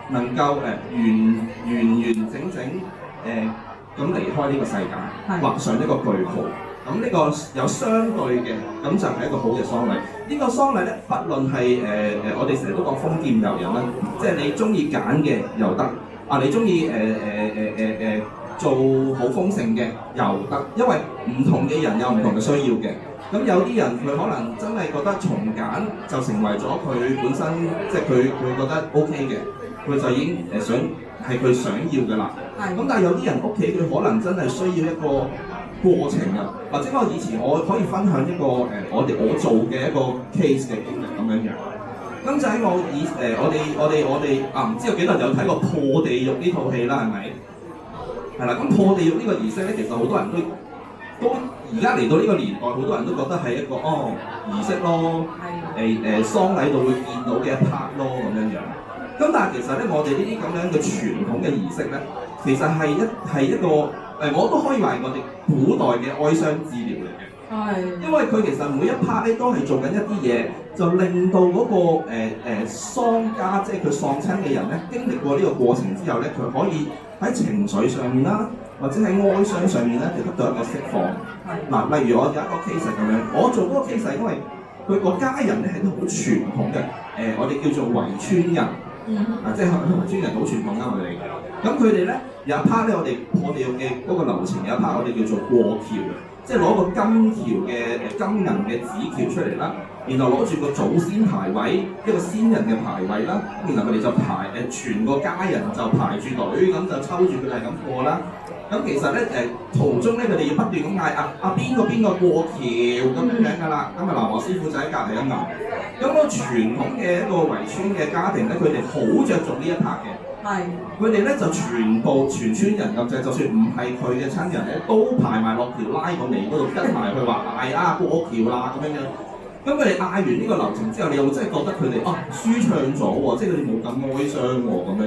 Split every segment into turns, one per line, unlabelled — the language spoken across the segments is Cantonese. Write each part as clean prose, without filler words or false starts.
能夠完整咁離開呢個世界，畫上一個句號。咁呢個有相對嘅，咁就係一個好嘅喪禮。呢個喪禮咧，不論係我哋成日都講豐儉由人啦，即係你中意揀嘅又得，你中意做好豐盛嘅又得，因為唔同嘅人有唔同嘅需要嘅。咁有啲人佢可能真係覺得從簡就成為咗佢本身，即係佢覺得 OK 嘅，佢就已經係佢想要嘅啦。咁但係有啲人屋企佢可能真係需要一個過程啊，或者以前我可以分享一個我做嘅一個 case 嘅經歷咁樣樣。咁就喺我哋唔知有幾多人有睇過《破地獄》呢套戲啦，係咪？係啦，咁破地獄呢個儀式咧，其實好多人都而家嚟到呢個年代，好多人都覺得係一個儀式咯，喪禮度會見到嘅一 part 咯咁樣樣。咁但係其實咧，我哋呢啲咁樣嘅傳統嘅儀式咧，其實係一個我都可以話係我哋古代嘅哀傷治療嚟嘅。因為佢其實每一 part 咧都係做緊一啲嘢，就令到嗰個喪家，即係佢喪親嘅人咧，經歷過呢個過程之後咧，佢可以喺情緒上面啦，或者喺哀傷上面咧，就得到一個釋放。例如我有一個 case 咁樣，我做嗰個 case 因為佢個家人咧係都好傳統嘅，我哋叫做圍村人。即係圍村人好傳統啦，我哋。咁佢哋咧有一 part 咧，我哋用嘅嗰個流程有一 part 我哋叫做過橋，即係攞個金條嘅金銀嘅紙橋出嚟啦，然後攞住個祖先牌位，一個先人嘅牌位啦，然後佢哋就全個家人就排住隊，咁就抽住佢哋咁過啦。咁其實咧途中咧佢哋要不斷咁嗌邊個過橋咁樣樣㗎啦，咁嗱我師傅就喺隔離咁嗌。咁個傳統嘅一個圍村嘅家庭咧，佢哋好着重呢一 part 嘅。佢哋咧就全村人咁就算唔係佢嘅親人咧，都排埋落條拉個尾嗰度跟埋佢話嗌過橋啦咁樣樣。咁佢哋嗌完呢個流程之後，你又真係覺得佢哋舒暢咗喎，即係佢哋冇咁哀傷喎咁樣。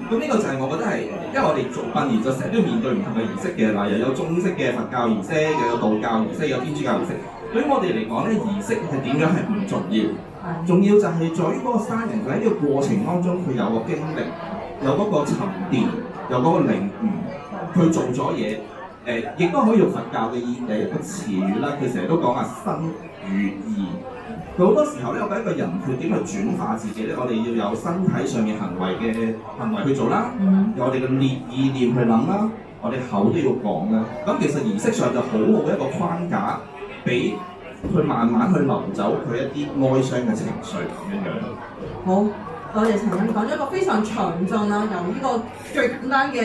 咁呢個就係我覺得係，因為我哋做殯儀就成日都要面對唔同嘅儀式嘅，又有中式嘅佛教儀式，又有道教儀式，有天主教儀式。對於我哋嚟講咧，儀式係點樣係唔重要，重要就係在於嗰個生人佢喺呢個過程當中，佢有個經歷，有嗰個沉澱，有嗰個領悟，佢做咗嘢。亦都可以用佛教嘅一個詞語啦，佢成日都講身與意。佢好多時候咧，我覺得一個人佢點去轉化自己咧，我哋要有身體上面行為去做啦，有我哋嘅意念去諗啦，我哋口都要講啦。咁其實儀式上就好好一個框架，俾佢慢慢去流走佢一啲哀傷嘅情緒咁樣。
好，多謝陳生講咗一個非常詳盡啦，由呢個最簡單嘅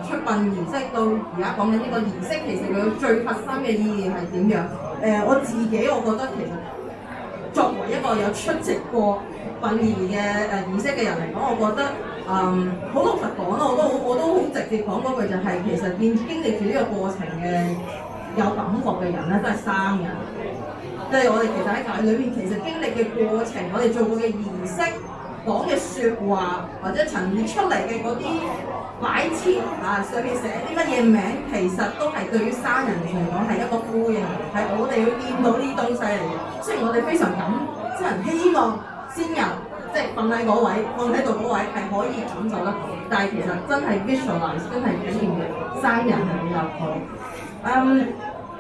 出殯儀式到而家講緊呢個儀式，其實佢最核心嘅意義係點樣？我自己我覺得其實作為一個有出席過殯儀嘅儀式嘅人嚟講，我覺得好老實講啦，我都好直接講嗰句就係、其實經歷住呢個過程嘅有感覺嘅人咧，都係生人。即係我哋其實喺教裏面，其實經歷嘅過程，我哋做過嘅儀式、講嘅説話，或者陳列出嚟嘅嗰啲擺設上面寫啲乜嘢名，其實都係對於生人嚟講係一個呼應，係我哋要見到呢啲東西嚟嘅。雖然我哋非常即係希望先人即係瞓喺嗰位、放喺度嗰位係可以感受得到，但係其實真係 visualize 真係體驗嘅生人係比較好。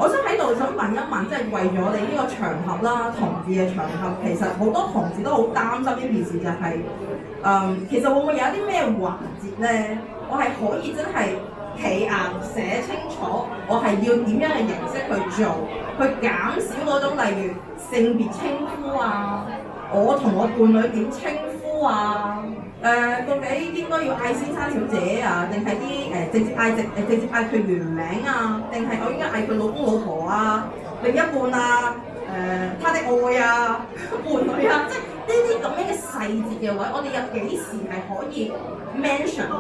我想喺度想問一問，即係為咗我哋呢個場合啦，同志嘅場合，其實好多同志都好擔心一件事，就係其實會唔會有一啲咩環節咧？我係可以真係企硬寫清楚，我係要點樣嘅形式去做，去減少嗰種例如性別稱呼啊，我同我伴侶點稱呼啊？到底應該要嗌先生小姐啊，定係啲直接嗌佢原名啊？定係我應該嗌佢老公老婆啊、另一半啊、他的愛啊、伴侶啊？即係呢啲咁樣嘅細節嘅位，我哋有幾時係可以 mention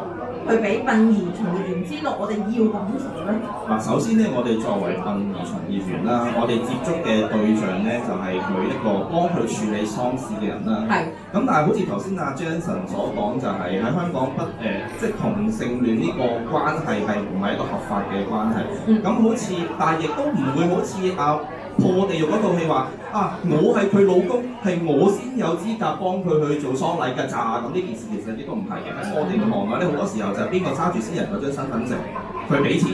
去俾殯儀從業員知道我哋要咁做咧？
嗱，首先咧，我哋作為殯儀從業員啦，我哋接觸嘅對象咧就係每一個幫佢處理喪事嘅人啦。係。咁但係好似頭先阿 Jansen 所講，就係喺香港即係同性戀呢個關係係唔係一個合法嘅關係？咁好似，但係亦都唔會好似破地獄嗰套戲話我係佢老公，係我先有資格幫佢去做喪禮㗎咋。咁呢件事其實一啲都唔係嘅。喺我哋嘅行內咧，好多時候就係邊個揸住私人嗰張身份證，佢俾錢，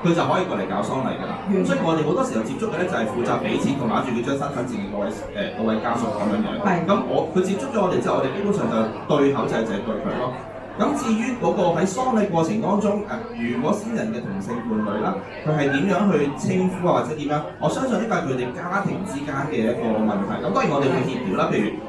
佢就可以過嚟搞喪禮㗎啦。所以我哋好多時候接觸嘅咧就係負責俾錢同拿住佢張身份證嘅嗰位家屬咁樣樣。咁佢接觸咗我哋之後，我哋基本上就對口就係對佢咯。咁至於嗰個喺喪禮過程當中，如果先人嘅同性伴侶啦，佢係點樣去稱呼或者點樣？我相信呢個係佢哋家庭之間嘅一個問題。咁當然我哋會協調啦，譬如